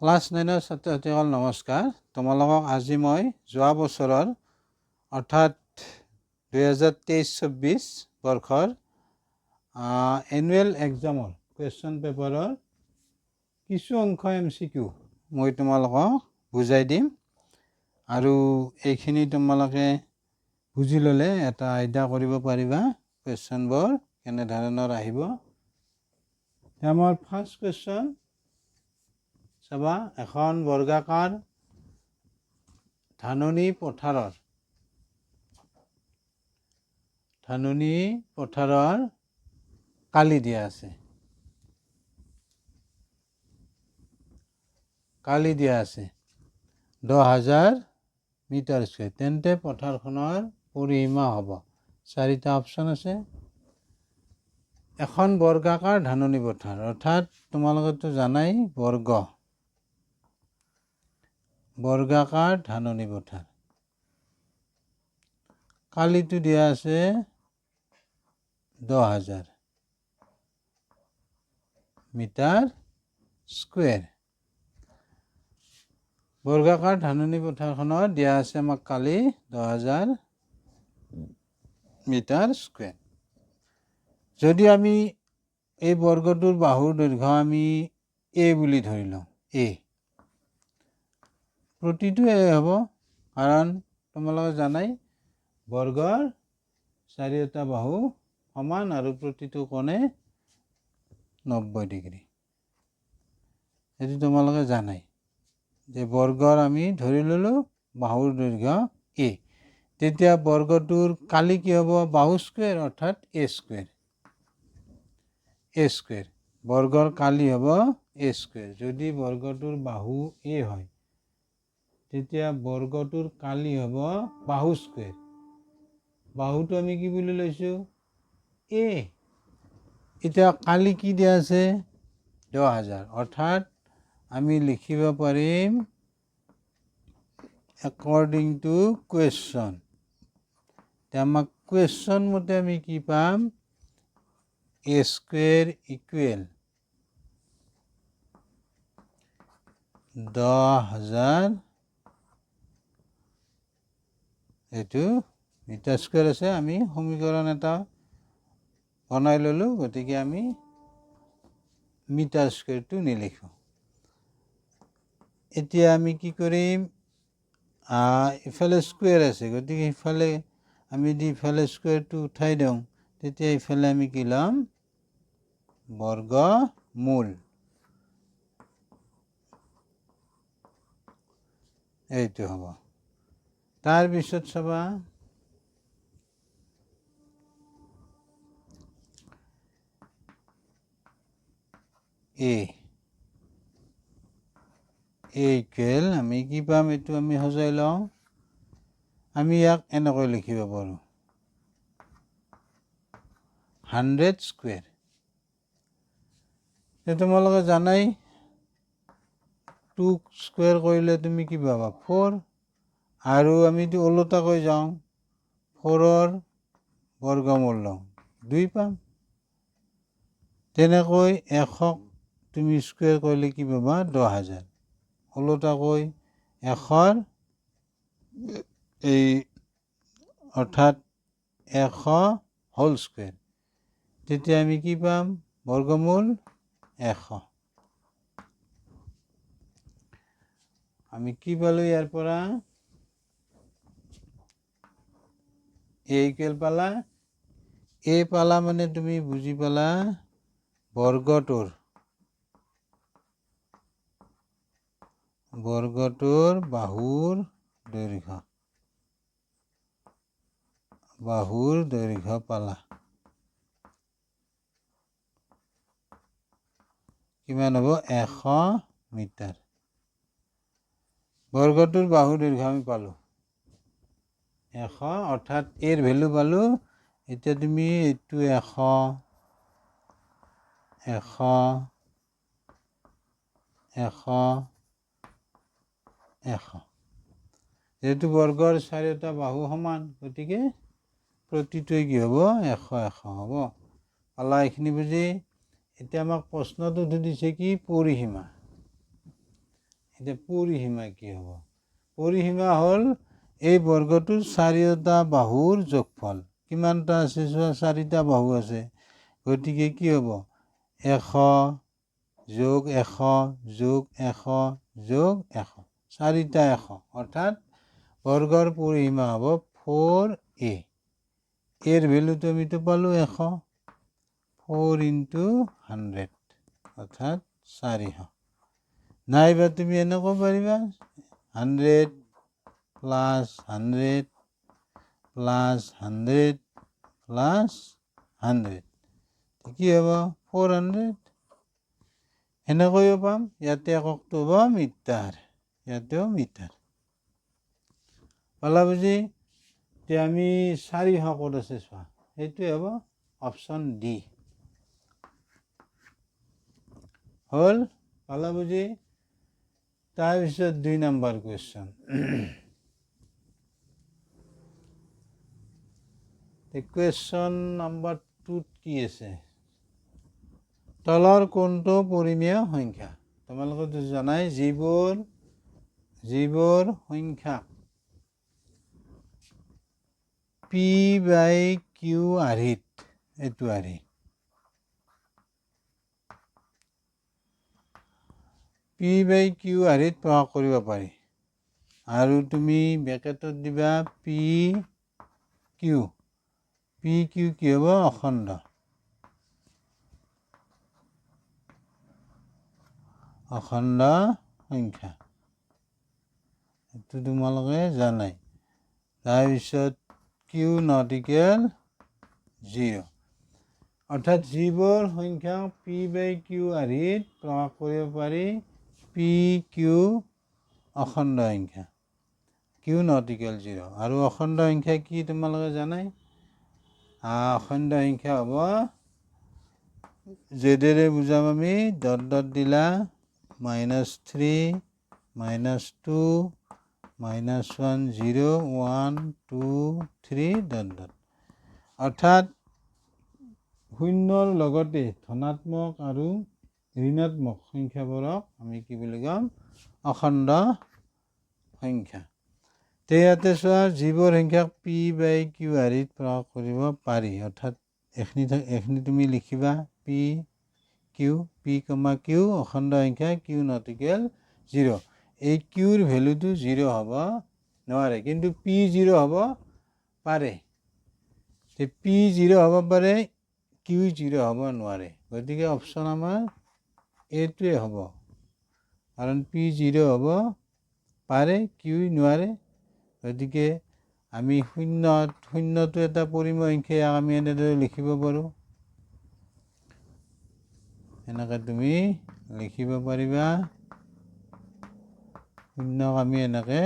Class 9 ছাত্ৰ ছাত্ৰীসকল নমস্কাৰ। তোমালোকক আজি মই যোৱা বছৰৰ অৰ্থাৎ 2023-24 বৰ্ষৰ এনুৱেল এক্সামৰ কুৱেশ্যন পেপাৰৰ কিছু অংশ MCQ মই তোমালোকক বুজাই দিম আৰু এইখিনি তোমালোকে বুজি ল'লে এটা আইডিয়া কৰিব পাৰিবা কুৱেশ্যনবোৰ কেনেধৰণৰ আহিব। আমাৰ ফাৰ্ষ্ট কুৱেশ্যন চাবা, এখন বৰ্গাকাৰ ধাননি পথাৰৰ কালি দিয়া আছে। কালি দিয়া আছে 10,000 মিটাৰ স্কুৱেৰ। তেন্তে পথাৰখনৰ পৰিসীমা হ'ব, 4টা অপশ্যন আছে। এখন বৰ্গাকাৰ ধাননি পথাৰ অৰ্থাৎ তোমালোকেতো জানাই বৰ্গাকাৰ ধাননি পথাৰ। কালিটো দিয়া আছে 10,000 মিটাৰ স্কুৱেৰ। বৰ্গাকাৰ ধাননি পথাৰখনৰ দিয়া আছে আমাক কালি 10,000 মিটাৰ স্কুৱেৰ। যদি আমি এই বৰ্গটোৰ বাহুৰ দৈৰ্ঘ্য আমি A বুলি ধৰি লওঁ, প্ৰতিটো A হ'ব, কাৰণ তোমালোকে জানাই বৰ্গৰ 4টা বাহু সমান আৰু প্ৰতিটো কোণে 90 ডিগ্ৰী। সেইটো তোমালোকে জানাই যে বৰ্গৰ আমি ধৰি ল'লোঁ বাহুৰ দৈৰ্ঘ্য A। তেতিয়া বৰ্গটোৰ কালি কি হ'ব? বাহু স্কুৱেৰ অৰ্থাৎ A স্কুৱেৰ। বৰ্গৰ কালি হ'ব A স্কুৱেৰ। যদি বৰ্গটোৰ বাহু A হয় তেতিয়া বৰ্গটোৰ কালি হ'ব বাহু স্কুৱেৰ। বাহুটো আমি কি বুলি লৈছোঁ? A। এতিয়া কালি কি দিয়া আছে? 10,000। অৰ্থাৎ আমি লিখিব পাৰিম according to question। আমাক কুৱেশ্যন মতে আমি কি পাম? A স্কুৱেৰ ইকুৱেল 10,000 এইটো মিটাৰ স্কুৱেৰ আছে। আমি সমীকৰণ এটা বনাই ল'লোঁ, গতিকে আমি মিটাৰ স্কুৱেৰটো নিলিখোঁ। এতিয়া আমি কি কৰিম? ইফালে স্কুৱেৰ আছে, গতিকে ইফালে আমি ইফালে স্কুৱেৰটো উঠাই দিওঁ, তেতিয়া ইফালে আমি কি ল'ম? বৰ্গমূল। এইটো হ'ব। তাৰপিছত চাবা, A ইকুৱেল আমি কি পাম? এইটো আমি সজাই লওঁ। আমি ইয়াক এনেকৈ লিখিব পাৰোঁ 100 স্কুৱেৰ। তোমালোকে জানাই 2 স্কুৱেৰ কৰিলে তুমি কি পাবা? 4। আৰু আমি ওলোটাকৈ যাওঁ, 4ৰ বৰ্গমূল লওঁ, 2 পাম। তেনেকৈ 100ক তুমি স্কুৱেৰ কৰিলে কি পাবা? 10,000। ওলোটাকৈ 100ৰ অৰ্থাৎ 100 হোল স্কুৱেৰ। তেতিয়া আমি কি পাম? বৰ্গমূল 100। আমি কি পালোঁ ইয়াৰ পৰা? A ইকুৱেল পালা। A পালা মানে তুমি বুজি পালা বৰ্গটোৰ বাহুৰ দৈৰ্ঘ্য পালা। কিমান হ'ব? 100 মিটাৰ। বৰ্গটোৰ বাহুৰ দৈৰ্ঘ্য আমি পালোঁ 100, অৰ্থাৎ এৰ ভেলু পালোঁ। এতিয়া তুমি এইটো 100 যেহেতু বৰ্গৰ 4টা বাহু সমান, গতিকে প্ৰতিটোৱে কি হ'ব? 100 হ'ব। পালা এইখিনি বুজি? এতিয়া আমাক প্ৰশ্নটো সুধিছে কি? পৰিসীমা। এতিয়া পৰিসীমা কি হ'ব? পৰিসীমা হ'ল এই বৰ্গটোৰ চাৰিওটা বাহুৰ যোগফল। কিমানটা আছে চোৱা, চাৰিটা বাহু আছে, গতিকে কি হ'ব? 100 যোগ 100 যোগ 100 যোগ 100, চাৰিটা 100, অৰ্থাৎ বৰ্গৰ পৰিসীমা হ'ব 4a। এৰ ভেলুটো আমিতো পালোঁ 100, 4 × 100 অৰ্থাৎ 400। নাইবা তুমি এনেকৈ পাৰিবা 100 + 100 + 100 + 100 কি হ'ব? 400। এনেকৈও পাম, ইয়াতে এককটো হ'ব মিটাৰ, ইয়াতেও মিটাৰ। পালা বুজি? এতিয়া আমি 400 ক'ত আছে চোৱা, সেইটোৱে হ'ব অপশ্যন ডি। হ'ল? পালা বুজি? তাৰপিছত 2 নম্বৰ কুৱেশ্যন। কুৱেশ্যন নম্বৰ 2ত কি আছে? তলৰ কোনটো পৰিমেয় সংখ্যা? তোমালোকেতো জানাই যিবোৰ সংখ্যা p/q আৰ্হিত, এইটো আৰ্হি p/q আৰ্হিত প্ৰকাশ কৰিব পাৰি, আৰু তুমি ব্ৰেকেটত দিবা pq কি হ'ব? অখণ্ড। অখণ্ড সংখ্যা, এইটো তোমালোকে জানাই। তাৰপিছত q ≠ 0, অৰ্থাৎ যিবোৰ সংখ্যা p/q আৰ্হিত প্ৰকাশ কৰিব পাৰি, pq অখণ্ড সংখ্যা, q ≠ 0। আৰু অখণ্ড সংখ্যা কি তোমালোকে জানাই, অখণ্ড সংখ্যা হ'ব, যেদেৰে বুজাম আমি, ডট ডট দিলা, -3 -2 -1 0 1 2 3 ডট ডট, অৰ্থাৎ শূন্যৰ লগতে ধনাত্মক আৰু ঋণাত্মক সংখ্যাবোৰক আমি কি বুলি ক'ম? অখণ্ড সংখ্যা। তে ইয়াতে চোৱা, যিবোৰ সংখ্যাক p/q আৰ্হিত প্ৰকাশ কৰিব পাৰি, অৰ্থাৎ এইখিনি তুমি লিখিবা p q অখণ্ড সংখ্যা, q ≠ 0। এই qৰ ভেলুটো 0 হ'ব নোৱাৰে, কিন্তু p0 হ'ব পাৰে। p0 হ'ব পাৰে, q0 হ'ব নোৱাৰে, গতিকে অপশ্যন আমাৰ এইটোৱে হ'ব, কাৰণ p0 হ'ব পাৰে, q নোৱাৰে। গতিকে আমি শূন্যটো এটা পৰিমেয় সংখ্যা, ইয়াক আমি এনেদৰে লিখিব পাৰোঁ, এনেকৈ তুমি লিখিব পাৰিবা, শূন্যক আমি এনেকৈ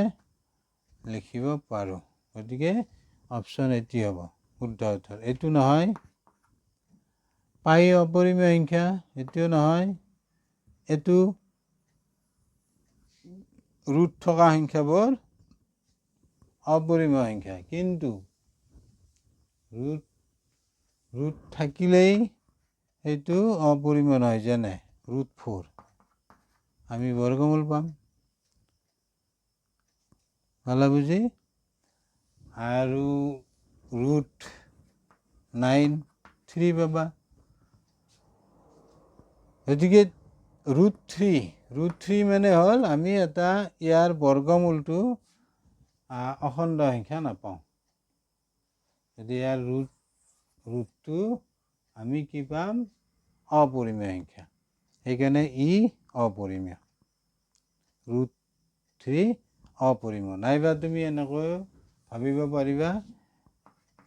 লিখিব পাৰোঁ। গতিকে অপশ্যন এটি হ'ব শুদ্ধ উত্তৰ। এইটো নহয়, পাই অপৰিমেয় সংখ্যা, এইটোও নহয়, এইটো ৰুট থকা সংখ্যাবোৰ অপৰিমেয় সংখ্যা, কিন্তু ৰুট থাকিলেই সেইটো অপৰিমেয় নহয়, যেনে √4 আমি বৰ্গমূল পাম, পালা বুজি? আৰু √9 পাবা। গতিকে √3 মানে হ'ল, আমি এটা ইয়াৰ বৰ্গমূলটো অখণ্ড সংখ্যা নাপাওঁ, যদি ইয়াৰ ৰুটটো আমি কি পাম? অপৰিমেয় সংখ্যা, সেইকাৰণে ই অপৰিমেয়, √3 অপৰিমেয়। নাইবা তুমি এনেকৈ ভাবিব পাৰিবা,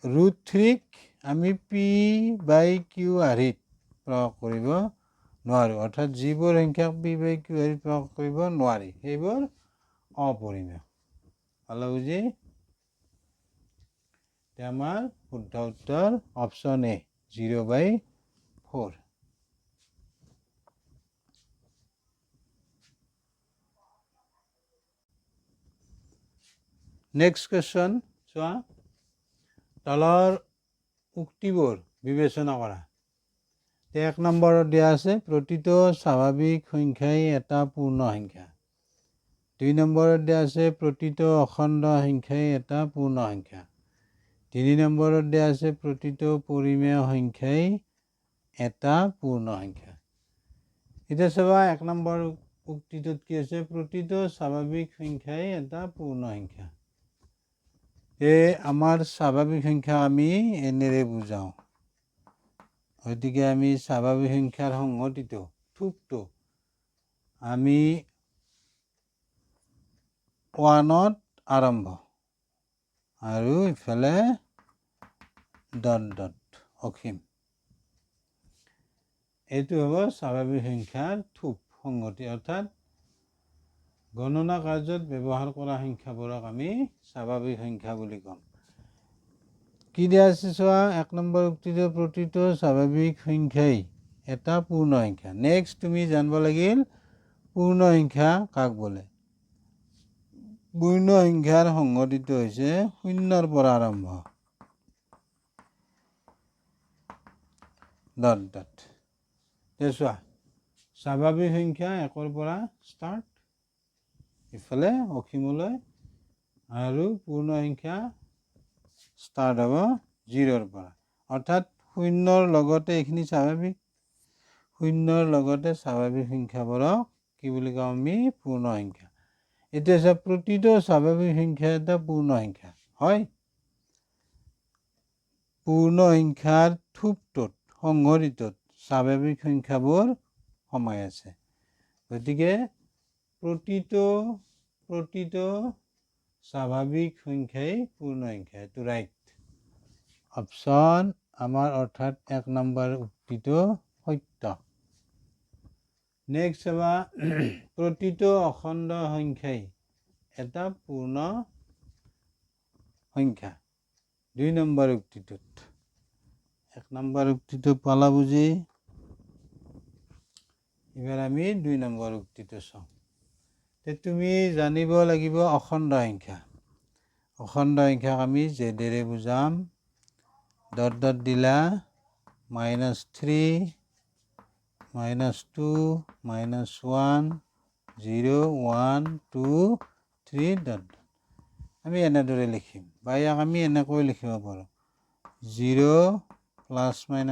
√3ক আমি p/q আৰ্হিত প্ৰকাশ কৰিব নোৱাৰোঁ, অৰ্থাৎ যিবোৰ সংখ্যাক p/q আৰ্হিত প্ৰকাশ কৰিব নোৱাৰি, সেইবোৰ অপৰিমেয়। পালা বুজি? আমাৰ শুদ্ধ উত্তৰ অপশ্যন এ, 0/4। নেক্সট কুৱেশ্যন চোৱা, তলৰ উক্তিবোৰ বিবেচনা কৰা। 1 নম্বৰত দিয়া আছে, প্ৰতিটো স্বাভাৱিক সংখ্যাই এটা পূৰ্ণ সংখ্যা। 2 নম্বৰত দিয়া আছে প্ৰতিটো অখণ্ড সংখ্যাই এটা পূৰ্ণ সংখ্যা 3 নম্বৰত দিয়া আছে প্ৰতিটো পৰিমেয় সংখ্যাই এটা পূৰ্ণ সংখ্যা এতিয়া চাবা 1 নম্বৰ উক্তিটোত কি আছে প্ৰতিটো স্বাভাৱিক সংখ্যাই এটা পূৰ্ণ সংখ্যা আমাৰ স্বাভাৱিক সংখ্যা আমি এনেৰে বুজাওঁ গতিকে আমি স্বাভাৱিক সংখ্যাৰ সংহতিটো থোপটো আমি 1ত আৰম্ভ আৰু ইফালে ডট অসীম এইটো হ'ব স্বাভাৱিক সংখ্যাৰ থোপ সংহতি অৰ্থাৎ গণনা কাৰ্যত ব্যৱহাৰ কৰা সংখ্যাবোৰক আমি স্বাভাৱিক সংখ্যা বুলি কম কি দিয়া আছে চোৱা 1 নম্বৰ উক্তিটো প্ৰতিটো স্বাভাৱিক সংখ্যাই এটা পূৰ্ণ সংখ্যা নেক্সট তুমি জানিব লাগিল পূৰ্ণ সংখ্যা কাক বোলে পূৰ্ণ সংখ্যাৰ সংহতিটো হৈছে 0ৰ পৰা আৰম্ভ ডট চোৱা স্বাভাৱিক সংখ্যা 1ৰ পৰা ষ্টাৰ্ট ইফালে অসীমলৈ আৰু পূৰ্ণ সংখ্যা ষ্টাৰ্ট হ'ব 0ৰ পৰা অৰ্থাৎ 0ৰ লগতে এইখিনি স্বাভাৱিক 0ৰ লগতে স্বাভাৱিক সংখ্যাবোৰক কি বুলি কওঁ আমি পূৰ্ণ সংখ্যা এতিয়া প্ৰতিটো স্বাভাৱিক সংখ্যা এটা পূৰ্ণ সংখ্যা হয় পূৰ্ণ সংখ্যাৰ থোপটোত সংহতিটোত স্বাভাৱিক সংখ্যাবোৰ সোমাই আছে গতিকে প্ৰতিটো স্বাভাৱিক সংখ্যাই পূৰ্ণ সংখ্যা এইটো ৰাইট অপশ্যন আমাৰ অৰ্থাৎ 1 নম্বৰ উক্তিটো সত্য নেক্সট চাবা প্ৰতিটো অখণ্ড সংখ্যাই এটা পূৰ্ণ সংখ্যা 2 নম্বৰ উক্তিটোত 1 নম্বৰ উক্তিটো পালা বুজি এবাৰ আমি 2 নম্বৰ উক্তিটো চাওঁ তুমি জানিব লাগিব অখণ্ড সংখ্যাক আমি জেডেৰে বুজাম ডট দিলা -3 -2 -1 0 1 2 3 ডট আমি এনেদৰে লিখিম বা ইয়াক আমি এনেকৈ লিখিব পাৰোঁ 0 +-1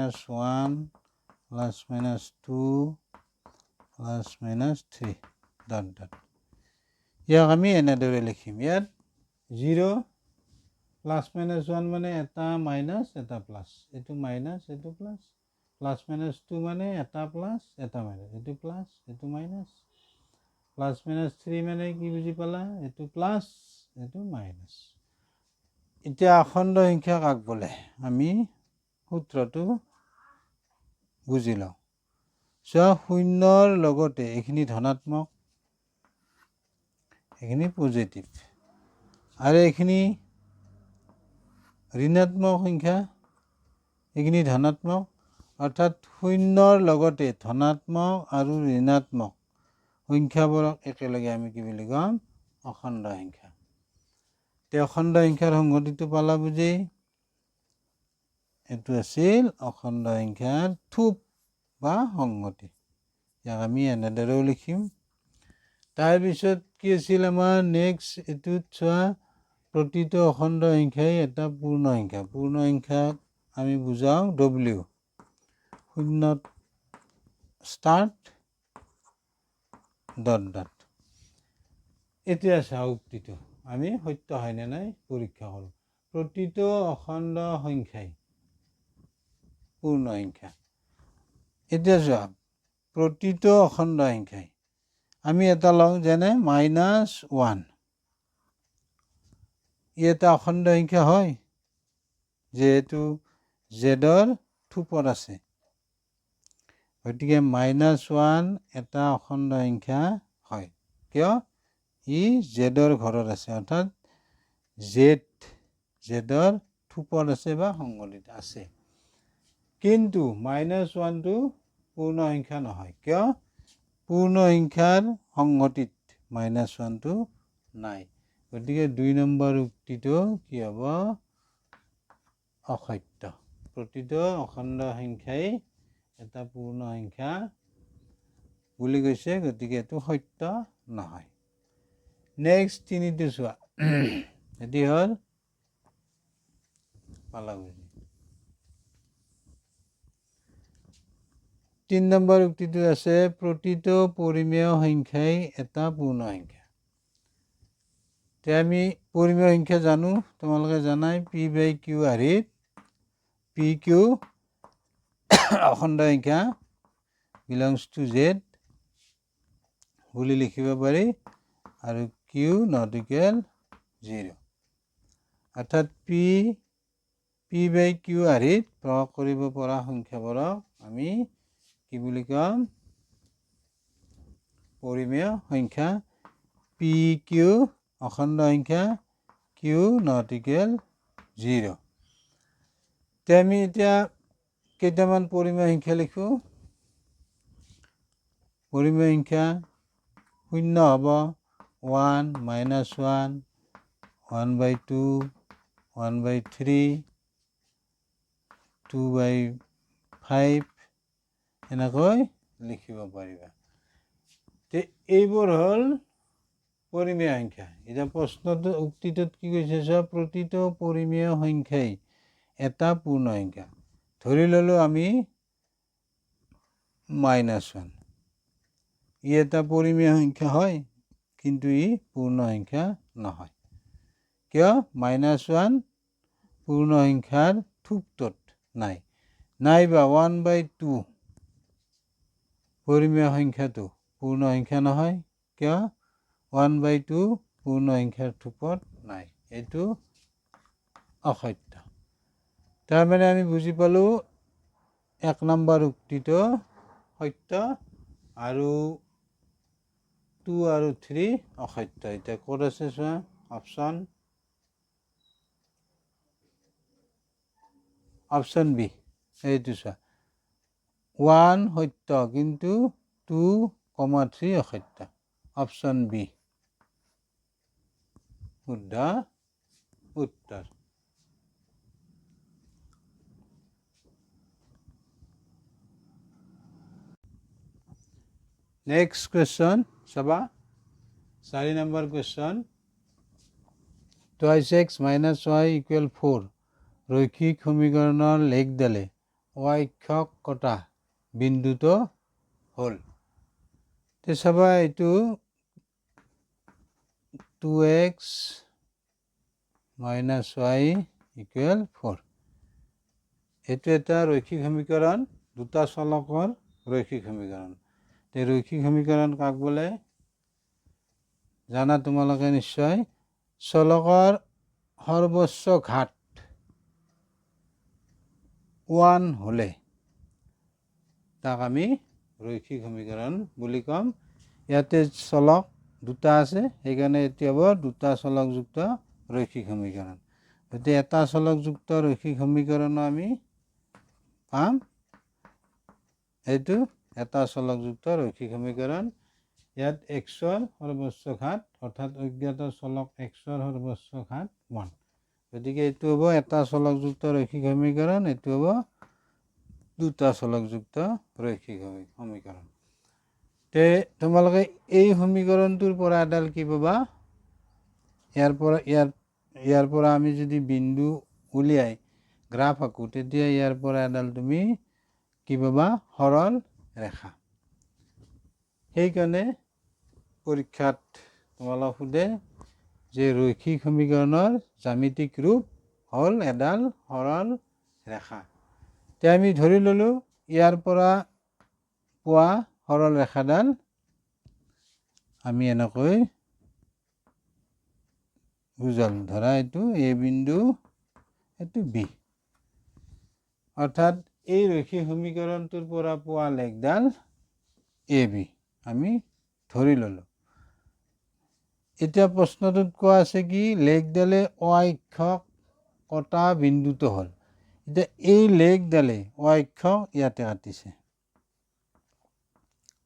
+-2 +-3 ডট ইয়াক আমি এনেদৰে লিখিম ইয়াত 0 +-1 মানে এটা মাইনাছ এটা প্লাছ এইটো মাইনাছ এইটো প্লাছ +-2 মানে এটা প্লাছ এটা মাইনাছ এইটো প্লাছ এইটো মাইনাছ +-3 মানে কি বুজি পালা এইটো প্লাছ এইটো মাইনাছ এতিয়া অখণ্ড সংখ্যা কাক বোলে আমি সূত্ৰটো বুজি লওঁ চোৱা 0ৰ লগতে এইখিনি ধনাত্মক এইখিনি পজিটিভ আৰু এইখিনি ঋণাত্মক সংখ্যা এইখিনি ধনাত্মক অৰ্থাৎ 0ৰ লগতে ধনাত্মক আৰু ঋণাত্মক সংখ্যাবোৰক একেলগে আমি কি বুলি কম অখণ্ড সংখ্যা অখণ্ড সংখ্যাৰ সংহতিটো পালা বুজি এইটো আছিল অখণ্ড সংখ্যাৰ থোপ বা সংহতি ইয়াক আমি এনেদৰেও লিখিম তাৰপিছত কি আছিল আমাৰ নেক্সট এইটোত চোৱা প্ৰতিটো অখণ্ড সংখ্যাই এটা পূৰ্ণ সংখ্যাক আমি বুজাওঁ W 0ত ষ্টাৰ্ট ডট এতিয়া চাওঁ উক্তিটো আমি সত্য হয়নে নাই পৰীক্ষা কৰোঁ প্ৰতিটো অখণ্ড সংখ্যাই পূৰ্ণ সংখ্যা এতিয়া চোৱা প্ৰতিটো অখণ্ড সংখ্যাই আমি এটা লওঁ যেনে -1 ই এটা অখণ্ড সংখ্যা হয় যেহেতু জেডৰ থোপত আছে গতিকে -1 এটা অখণ্ড সংখ্যা হয় কিয় ই জেডৰ ঘৰত আছে অৰ্থাৎ জেডৰ থোপত আছে বা সংগঠিত আছে কিন্তু -1টো পূৰ্ণ সংখ্যা নহয় কিয় পূৰ্ণ সংখ্যাৰ সংহতিত -1টো নাই গতিকে 2 নম্বৰ উক্তিটো কি হ'ব অসত্য প্ৰতিটো অখণ্ড সংখ্যাই এটা পূৰ্ণ সংখ্যা বুলি কৈছে গতিকে এইটো সত্য নহয় নেক্সট তিনিটো চোৱা এটি হ'ল পালাগুজি 3 নম্বৰ উক্তিটো আছে প্ৰতিটো পৰিমেয় সংখ্যাই এটা পূৰ্ণ সংখ্যা তে আমি পৰিমেয় সংখ্যা জানো তোমালোকে জানাই p/q আৰিত pq অখণ্ড সংখ্যা belongs to z বুলি লিখিব পাৰি আৰু q not equal 0 অৰ্থাৎ p/q আৰিত প্ৰয়োগ কৰিব পৰা সংখ্যাবোৰক আমি কি বুলি কম পৰিমেয় সংখ্যা pq অখণ্ড সংখ্যা q not equal 0 তে আমি এতিয়া কেইটামান পৰিমেয় সংখ্যা লিখো পৰিমেয় সংখ্যা শূন্য হ'ব 1 -1 1/2 1/3 2/5 এনেকৈ লিখিব পাৰিবা তে এইবোৰ হ'ল পৰিমেয় সংখ্যা এতিয়া প্ৰশ্নটো উক্তিটোত কি কৈছে চোৱা প্ৰতিটো পৰিমেয় সংখ্যাই এটা পূৰ্ণ সংখ্যা ধৰি ললো আমি -1 ই এটা পৰিমেয় সংখ্যা হয় কিন্তু ই পূৰ্ণ সংখ্যা নহয় কিয় -1 পূৰ্ণ সংখ্যাৰ থুপটোত নাইবা 1/2 পৰিমেয় সংখ্যাটো পূৰ্ণ সংখ্যা নহয় কিয় 1/2 পূৰ্ণ সংখ্যাৰ থুপত নাই এইটো অসত্য তাৰমানে আমি বুজি পালো 1 নম্বৰ উক্তিটো সত্য আৰু 2 আৰু 3 অসত্য এতিয়া ক'ত আছে চোৱা অপশ্যন বি এইটো চোৱা 1 সত্য কিন্তু 2,3 অসত্য অপশ্যন বি শুদ্ধ উত্তৰ নেক্সট কুৱেশ্যন চাবা 4 নম্বৰ কুৱেশ্যন 2x - y = 4 ৰৈখিক সমীকৰণৰ লেখডালে অক্ষক কটা বিন্দুটো হ'ল তে চাবা এইটো 2x - y = 4 এইটো এটা ৰৈখিক সমীকৰণ দুটা চলকৰ ৰৈখিক সমীকৰণ তে ৰৈখিক সমীকৰণ কাক বোলে জানা তোমালোকে নিশ্চয় চলকৰ সৰ্বোচ্চ ঘাত 1 হলে তাক আমি ৰৈখিক সমীকৰণ বুলি কম ইয়াতে চলক দুটা আছে সেইকাৰণে এটি হ'ব দুটা চলকযুক্ত ৰৈখিক সমীকৰণ যদি এটা চলকযুক্ত ৰৈখিক সমীকৰণ আমি পাম এইটো এটা চলকযুক্ত ৰৈখিক সমীকৰণ ইয়াত x ৰ সৰ্বোচ্চ ঘাত অৰ্থাৎ অজ্ঞাত চলক x ৰ সৰ্বোচ্চ ঘাত 1 গতিকে এইটো হ'ব এটা চলকযুক্ত ৰৈখিক সমীকৰণ এইটো হ'ব দুটা চলকযুক্ত ৰৈখিক সমীকৰণ তে তোমালোকে এই সমীকৰণটোৰ পৰা এডাল কি পাবা ইয়াৰ পৰা আমি যদি বিন্দু উলিয়াই গ্ৰাফ আঁকো তেতিয়া ইয়াৰ পৰা এডাল তুমি কি পাবা সৰল ৰেখা সেইকাৰণে পৰীক্ষাত তোমালোক সোধে যে ৰৈখিক সমীকৰণৰ জ্যামিতিক ৰূপ হ'ল এডাল সৰল ৰেখা তে আমি ধৰি ললো ইয়াৰ পৰা পোৱা সৰল ৰেখাডাল আমি এনেকৈ বুজালো ধৰা এইটো এ বিন্দু এইটো বি অৰ্থাৎ এই ৰৈখিক সমীকৰণটোৰ পৰা পোৱা লেখডাল এ বি আমি ধৰি ললো এতিয়া প্ৰশ্নটোত কোৱা আছে কি লেখডালে অক্ষক কটা বিন্দুটো হ'ল এতিয়া এই লেখডালে অক্ষক ইয়াতে কাটিছে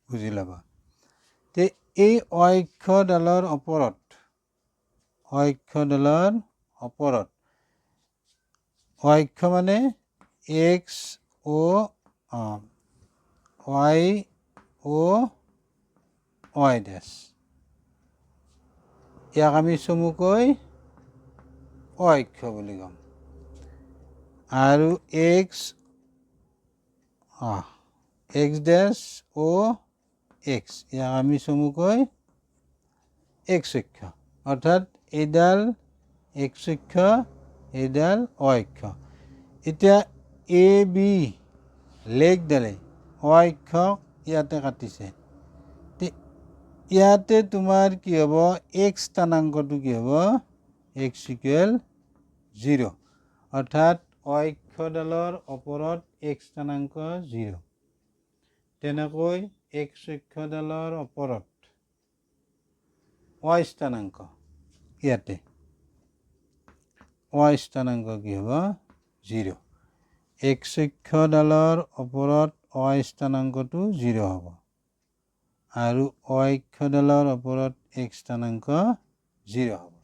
বুজি ল'বা তে এই অক্ষডালৰ ওপৰত অক্ষ মানে x o y o y dash ইয়াক আমি চমুকৈ অক্ষ বুলি ক'ম আৰু এক্স ডেছ অ' এক্স ইয়াক আমি চমুকৈ এক্স অক্ষ অৰ্থাৎ এইডাল এক্স অক্ষ এইডাল অক্ষ এতিয়া এ বি লেগডালে অক্ষক ইয়াতে কাটিছে ইয়াতে তোমাৰ কি হ'ব এক্স স্থানাংকটো কি হ'ব এক্স ইকুৱেল 0 অৰ্থাৎ অক্ষডালৰ ওপৰত এক্স স্থানাংক 0 তেনেকৈ এক্স অক্ষডালৰ ওপৰত y স্থানাংক ইয়াতে y স্থানাংক কি হ'ব 0 এক্স অক্ষডালৰ ওপৰত y স্থানাংকটো 0 হ'ব আৰু অক্ষডালৰ ওপৰত এক্স স্থানাংক 0 হ'ব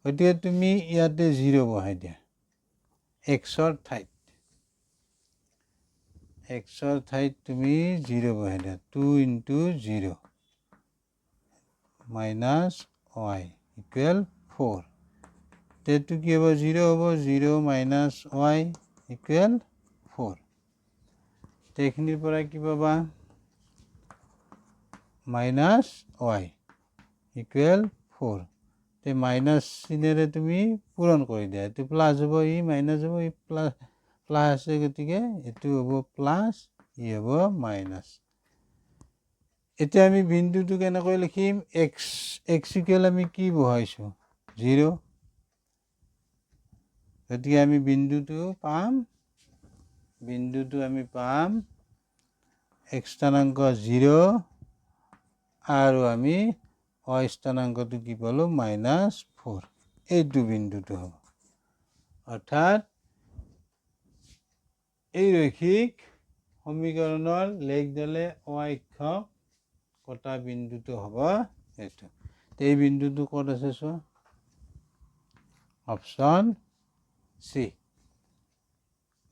গতিকে তুমি ইয়াতে 0 বহাই দিয়া এক্সৰ ঠাইত তুমি 0 বহাই দিয়া 2 into 0 minus y equal 4 তেটো কি হ'ব 0 হ'ব 0 minus y equal 4 এইখিনিৰ পৰা কি পাবা minus y equal 4 তে মাইনাস চিনেৰে তুমি পূৰণ কৰি দিয়া এইটো প্লাস হ'ব ই মাইনাস হ'ব ই প্লাস আছে গতিকে এইটো হ'ব প্লাস ই হ'ব মাইনাস এতিয়া আমি বিন্দুটো কেনেকৈ লিখিম x ইকুৱেল আমি কি বহাইছো 0 গতিকে আমি বিন্দুটো আমি পাম x স্থানাংক 0 আৰু আমি y স্থানাংকটো কি পালো -4 এইটো বিন্দুটো হ'ব অৰ্থাৎ এই ৰৈখিক সমীকৰণৰ লেগডালে অক্ষ কটা বিন্দুটো হ'ব এইটো এই বিন্দুটো ক'ত আছে চোৱা অপচন সি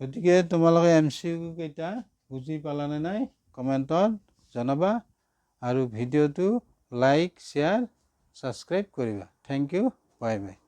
গতিকে তোমালোকে এমসিকিউ কেইটা বুজি পালানে নাই কমেন্টত জনাবা আৰু ভিডিওটো লাইক শেয়াৰ সাবস্ক্ৰাইব কৰিবা থ্যাংক ইউ বাই বাই